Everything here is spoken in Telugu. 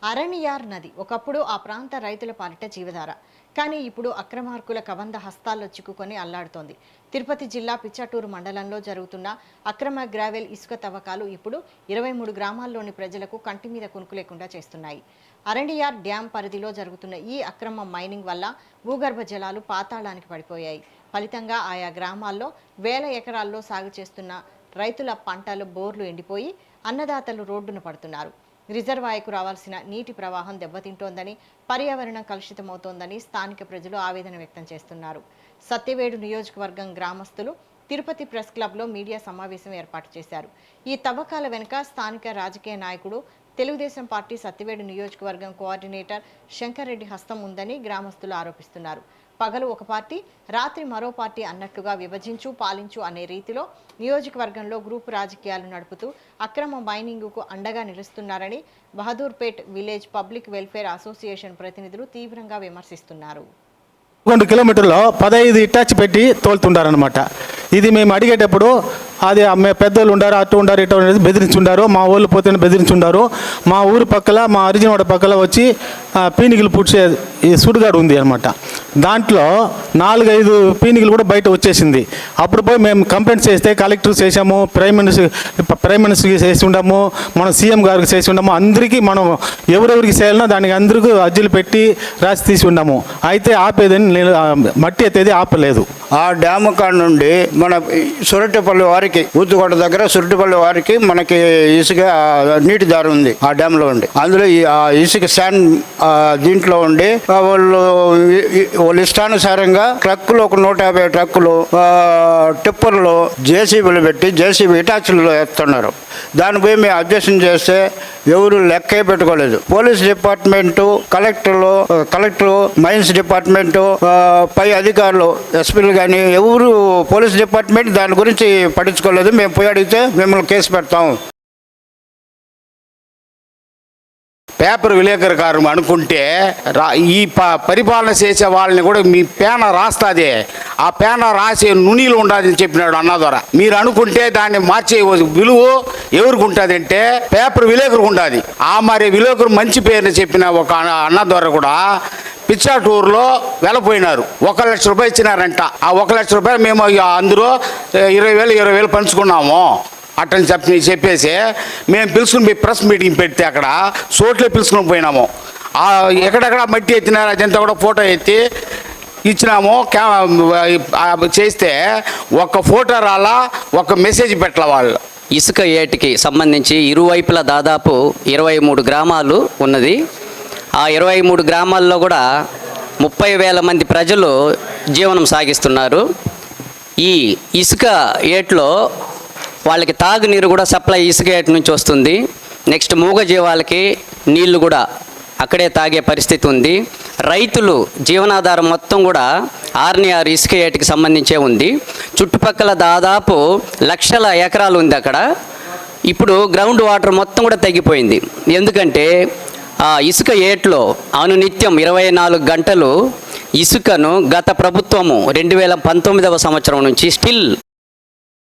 అరణియార్ నది ఒకప్పుడు ఆ ప్రాంత రైతుల పాలిట జీవధార. కానీ ఇప్పుడు అక్రమార్కుల కబంధ హస్తాల్లో చిక్కుకొని అల్లాడుతోంది. తిరుపతి జిల్లా పిచ్చాటూరు మండలంలో జరుగుతున్న అక్రమ గ్రావెల్ ఇసుక తవ్వకాలు ఇప్పుడు 23 గ్రామాల్లోని ప్రజలకు కంటి మీద కునుకు లేకుండా చేస్తున్నాయి. అరణియార్ డ్యాం పరిధిలో జరుగుతున్న ఈ అక్రమ మైనింగ్ వల్ల భూగర్భ జలాలు పాతాళానికి పడిపోయాయి. ఫలితంగా ఆయా గ్రామాల్లో వేల ఎకరాల్లో సాగు చేస్తున్న రైతుల పంటలు బోర్లు ఎండిపోయి అన్నదాతలు రోడ్డున పడుతున్నారు. రిజర్వాయర్కు రావాల్సిన నీటి ప్రవాహం దెబ్బతింటోందని, పర్యావరణం కలుషితమవుతోందని స్థానిక ప్రజలు ఆవేదన వ్యక్తం చేస్తున్నారు. సత్యవేడు నియోజకవర్గం గ్రామస్తులు తిరుపతి ప్రెస్ క్లబ్లో మీడియా సమావేశం ఏర్పాటు చేశారు. ఈ తవ్వకాల వెనుక స్థానిక రాజకీయ నాయకుడు, తెలుగుదేశం పార్టీ సత్యవేడు నియోజకవర్గం కోఆర్డినేటర్ శంకర్ రెడ్డి హస్తం ఉందని గ్రామస్తులు ఆరోపిస్తున్నారు. పగలు ఒక పార్టీ, రాత్రి మరో పార్టీ అన్నట్లుగా విభజించు పాలించు అనే రీతిలో నియోజకవర్గంలో గ్రూప్ రాజకీయాలు నడుపుతూ అక్రమ మైనింగ్కు అండగా నిలుస్తున్నారని బహదూర్పేట్ విలేజ్ పబ్లిక్ వెల్ఫేర్ అసోసియేషన్ ప్రతినిధులు తీవ్రంగా విమర్శిస్తున్నారు. 2 కిలోమీటర్లో 15 ఇటాచి పెట్టి తోలుతుంటారనమాట. ఇది మేము అడిగేటప్పుడు అది పెద్దోళ్ళు ఉండారు, అటు ఉండారు, ఇటు ఉండారు, బెదిరించుండారు. మా ఊళ్ళు పోతే బెదిరించుండారు. మా ఊరు పక్కల, మా అరిజినవాడ పక్కల వచ్చి పీనికలు పుడిచే ఈ సుడిగాడు ఉంది అనమాట. దాంట్లో 4-5 పీనికలు కూడా బయట వచ్చేసింది. అప్పుడు పోయి మేము కంప్లైంట్ చేస్తే కలెక్టర్ చేసాము, ప్రైమ్ మినిస్టర్కి చేసి ఉండము, మనం సీఎం గారికి చేసి ఉండము. అందరికీ మనం ఎవరెవరికి చేయాలన్నా దానికి అందరికీ అర్జీలు పెట్టి రాసి తీసి ఉన్నాము. అయితే ఆపేదని మట్టి ఎత్తేది ఆపలేదు. ఆ డ్యాము కాడ నుండి మన సురటిపల్లి వారికి, ఊతుకోట దగ్గర సురటిపల్లి వారికి మనకి ఇసుక నీటి దారి ఉంది ఆ డ్యామ్లో ఉండి. అందులో ఆ ఇసుక శాండ్ దీంట్లో ఉండి వాళ్ళు ఇష్టానుసారంగా ట్రక్కులు ఒక 150 ట్రక్కులు టిప్పర్లు జేసీబీలు పెట్టి జేసీబీ ఇటాచులు ఎత్తున్నారు. దానిపై మేము అబ్జెక్షన్ చేస్తే ఎవరు లెక్కే పెట్టుకోలేదు. Police department, collector, mines department, పై అధికారులు, ఎస్పీలు కానీ ఎవరు పోలీస్ డిపార్ట్మెంట్ దాని గురించి పట్టించుకోలేదు. మేము పోయి అడిగితే మిమ్మల్ని కేసు పెడతాం. పేపర్ విలేకరు అనుకుంటే ఈ పరిపాలన చేసే వాళ్ళని కూడా మీ పేన రాస్తుంది, ఆ పేన రాసే నునీలు ఉండాలని చెప్పినాడు అన్న ద్వారా. మీరు అనుకుంటే దాన్ని మార్చే విలువ ఎవరికి ఉంటుంది అంటే పేపర్ విలేకరుకు ఉంటుంది. ఆ మరి విలేకరు మంచి పేరుని చెప్పిన ఒక అన్న ద్వారా కూడా పిచ్చాటూరులో వెళ్ళపోయినారు. 1 లక్ష రూపాయలు ఇచ్చినారంట. ఆ 1 లక్ష రూపాయలు మేము అందులో 20,000 పంచుకున్నాము అట్టని చెప్పేసి మేము పిలుచుకుని పోయి ప్రెస్ మీటింగ్ పెడితే అక్కడ చోట్లే పిలుచుకుని పోయినాము. ఎక్కడెక్కడ మట్టి ఎత్తినారు అదంతా కూడా ఫోటో ఎత్తి ఇచ్చినాము. చేస్తే ఒక ఫోటో రాలా, ఒక మెసేజ్ పెట్టాల వాళ్ళు. ఇసుక ఏటికి సంబంధించి ఇరువైపులా దాదాపు 23 గ్రామాలు ఉన్నది. ఆ 23 గ్రామాల్లో కూడా 30,000 మంది ప్రజలు జీవనం సాగిస్తున్నారు. ఈ ఇసుక ఏట్లో వాళ్ళకి తాగునీరు కూడా సప్లై ఇసుక ఏటి నుంచి వస్తుంది. నెక్స్ట్ మూగజీవాలకి నీళ్లు కూడా అక్కడే తాగే పరిస్థితి ఉంది. రైతులు జీవనాధారం మొత్తం కూడా 6 ఇసుక ఏటికి సంబంధించే ఉంది. చుట్టుపక్కల దాదాపు లక్షల ఎకరాలు ఉంది అక్కడ. ఇప్పుడు గ్రౌండ్ వాటర్ మొత్తం కూడా తగ్గిపోయింది. ఎందుకంటే ఆ ఇసుక ఏట్లో అనునిత్యం 24 గంటలు ఇసుకను గత ప్రభుత్వము 2019వ సంవత్సరం నుంచి స్టిల్